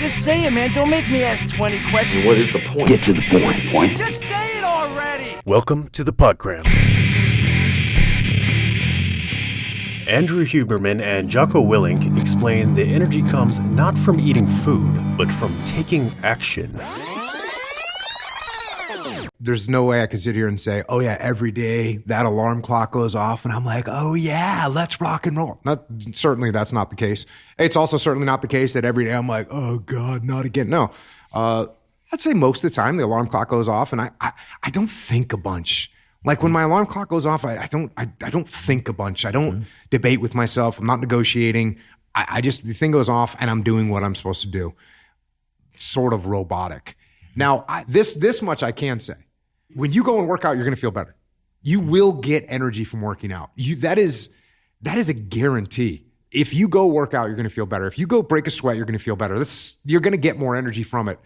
Just say it, man. Don't make me ask 20 questions. What is the point? Get to the point. Just say it already. Welcome to the Podcram. Andrew Huberman and Jocko Willink explain that energy comes not from eating food, but from taking action. There's no way I can sit here and say, oh yeah, every day that alarm clock goes off and I'm like, oh yeah, let's rock and roll. Certainly that's not the case. It's also certainly not the case that every day I'm like, oh God, not again. No, I'd say most of the time the alarm clock goes off and I don't think a bunch. Like when my alarm clock goes off, I don't think a bunch. I don't debate with myself. I'm not negotiating. The thing goes off and I'm doing what I'm supposed to do. Sort of robotic. Now, this much I can say. When you go and work out, you're going to feel better. You will get energy from working out. That is a guarantee. If you go work out, you're going to feel better. If you go break a sweat, you're going to feel better. You're going to get more energy from it.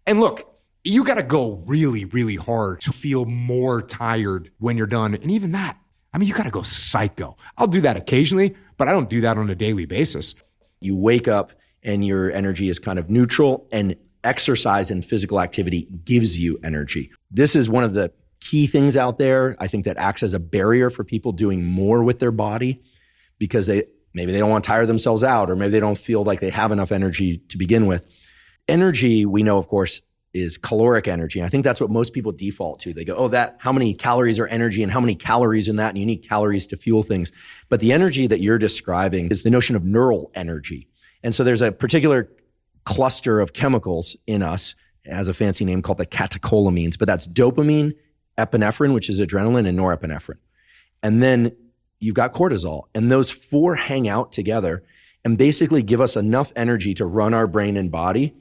And look, you got to go really, really hard to feel more tired when you're done. And even that, you got to go psycho. I'll do that occasionally, but I don't do that on a daily basis. You wake up and your energy is kind of neutral, and exercise and physical activity gives you energy. This is one of the key things out there, I think, that acts as a barrier for people doing more with their body because maybe they don't want to tire themselves out, or maybe they don't feel like they have enough energy to begin with. Energy, we know, of course, is caloric energy. I think that's what most people default to. They go, oh, how many calories are energy and how many calories in that, and you need calories to fuel things. But the energy that you're describing is the notion of neural energy. And so there's a particular cluster of chemicals in us. It has a fancy name called the catecholamines, but that's dopamine, epinephrine, which is adrenaline, and norepinephrine. And then you've got cortisol, and those four hang out together and basically give us enough energy to run our brain and body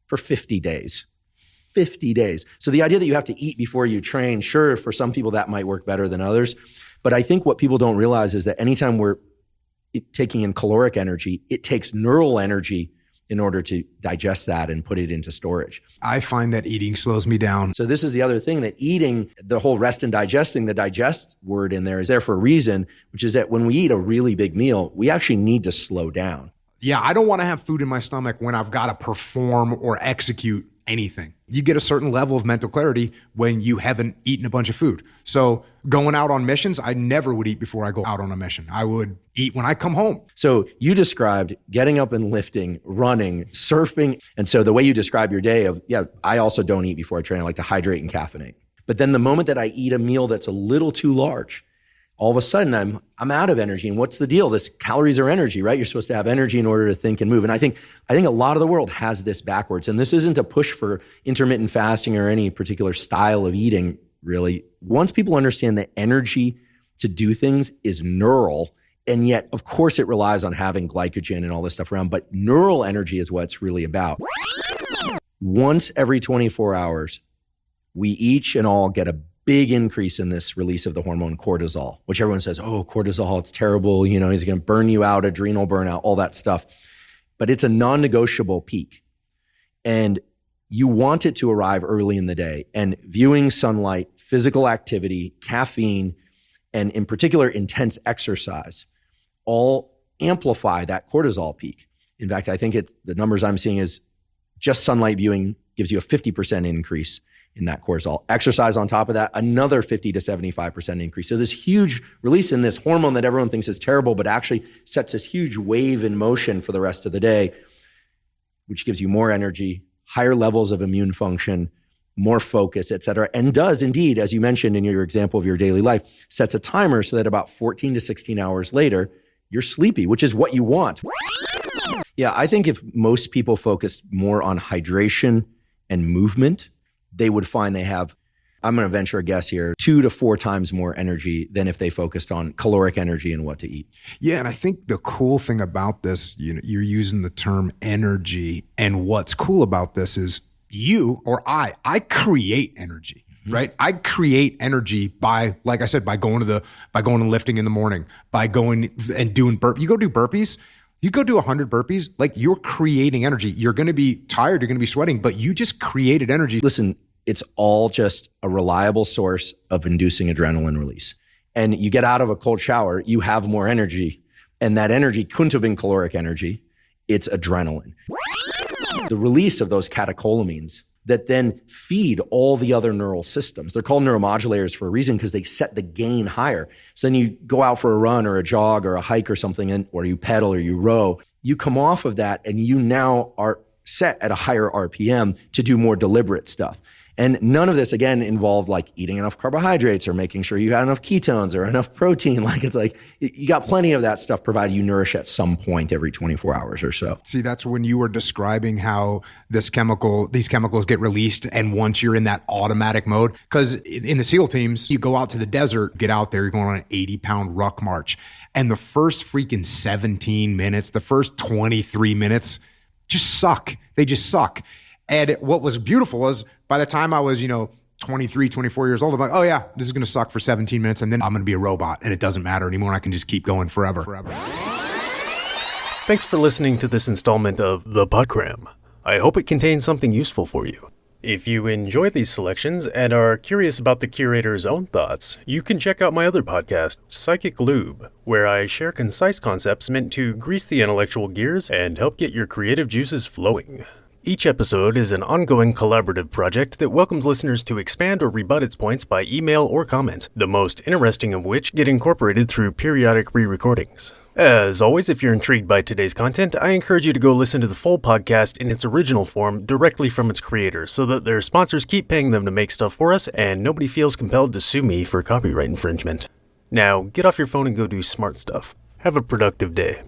for 50 days. 50 days. So the idea that you have to eat before you train, sure, for some people that might work better than others. But I think what people don't realize is that anytime we're taking in caloric energy, it takes neural energy in order to digest that and put it into storage. I find that eating slows me down. So this is the other thing, that eating, the whole rest and digest thing, the digest word in there is there for a reason, which is that when we eat a really big meal, we actually need to slow down. Yeah, I don't want to have food in my stomach when I've got to perform or execute anything. You get a certain level of mental clarity when you haven't eaten a bunch of food. So going out on missions, I never would eat before I go out on a mission. I would eat when I come home. So you described getting up and lifting, running, surfing. And so the way you describe your day of, I also don't eat before I train. I like to hydrate and caffeinate. But then the moment that I eat a meal that's a little too large, all of a sudden I'm out of energy. And what's the deal? This calories are energy, right? You're supposed to have energy in order to think and move. And I think a lot of the world has this backwards. And this isn't a push for intermittent fasting or any particular style of eating, really. Once people understand that energy to do things is neural, and yet, of course, it relies on having glycogen and all this stuff around, but neural energy is what it's really about. Once every 24 hours, we each and all get a big increase in this release of the hormone cortisol, which everyone says, oh, cortisol, it's terrible. He's going to burn you out, adrenal burnout, all that stuff. But it's a non-negotiable peak. And you want it to arrive early in the day. And viewing sunlight, physical activity, caffeine, and in particular, intense exercise, all amplify that cortisol peak. In fact, I think the numbers I'm seeing is just sunlight viewing gives you a 50% increase in that cortisol. Exercise on top of that, another 50 to 75% increase. So this huge release in this hormone that everyone thinks is terrible, but actually sets this huge wave in motion for the rest of the day, which gives you more energy, higher levels of immune function, more focus, et cetera, and does indeed, as you mentioned in your example of your daily life, sets a timer so that about 14 to 16 hours later, you're sleepy, which is what you want. Yeah, I think if most people focused more on hydration and movement, they would find they have, I'm going to venture a guess here, 2 to 4 times more energy than if they focused on caloric energy and what to eat. Yeah, and I think the cool thing about this, you're using the term energy, and what's cool about this is you or I create energy, right? I create energy by, like I said, by going and lifting in the morning, by going and doing burpees. You go do burpees. You go do 100 burpees, like you're creating energy. You're going to be tired, you're going to be sweating, but you just created energy. Listen, it's all just a reliable source of inducing adrenaline release. And you get out of a cold shower, you have more energy. And that energy couldn't have been caloric energy. It's adrenaline. the release of those catecholamines that then feed all the other neural systems. They're called neuromodulators for a reason because they set the gain higher. So then you go out for a run or a jog or a hike or something, or you pedal or you row, you come off of that and you now are set at a higher RPM to do more deliberate stuff. And none of this, again, involved like eating enough carbohydrates or making sure you had enough ketones or enough protein. Like it's like you got plenty of that stuff provided you nourish at some point every 24 hours or so. See, that's when you were describing how these chemicals get released, and once you're in that automatic mode, because in the SEAL teams, you go out to the desert, get out there, you're going on an 80-pound ruck march, and the first freaking 17 minutes, the first 23 minutes just suck. They just suck. And what was beautiful was by the time I was, 23, 24 years old, I'm like, oh yeah, this is going to suck for 17 minutes and then I'm going to be a robot and it doesn't matter anymore and I can just keep going forever. Thanks for listening to this installment of The Podcram. I hope it contains something useful for you. If you enjoy these selections and are curious about the curator's own thoughts, you can check out my other podcast, Psychic Lube, where I share concise concepts meant to grease the intellectual gears and help get your creative juices flowing. Each episode is an ongoing collaborative project that welcomes listeners to expand or rebut its points by email or comment, the most interesting of which get incorporated through periodic re-recordings. As always, if you're intrigued by today's content, I encourage you to go listen to the full podcast in its original form directly from its creators so that their sponsors keep paying them to make stuff for us and nobody feels compelled to sue me for copyright infringement. Now, get off your phone and go do smart stuff. Have a productive day.